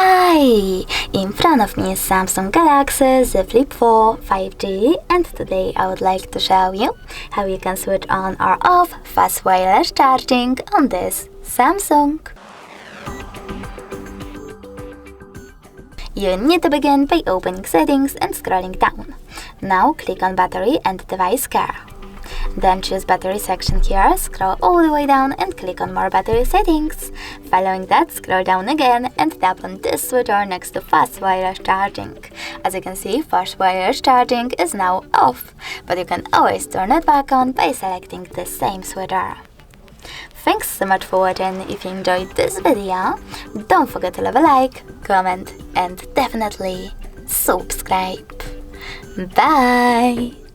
Hi! In front of me is Samsung Galaxy Z Flip4 5G, and today I would like to show you how you can switch on or off fast wireless charging on this Samsung. You need to begin by opening settings and scrolling down. Now click on battery and device care. Then choose battery section here, scroll all the way down and click on more battery settings. Following that, scroll down again and tap on this switcher next to fast wireless charging. As you can see, fast wireless charging is now off, but you can always turn it back on by selecting the same switcher. Thanks so much for watching. If you enjoyed this video, don't forget to leave a like, comment and definitely subscribe. Bye!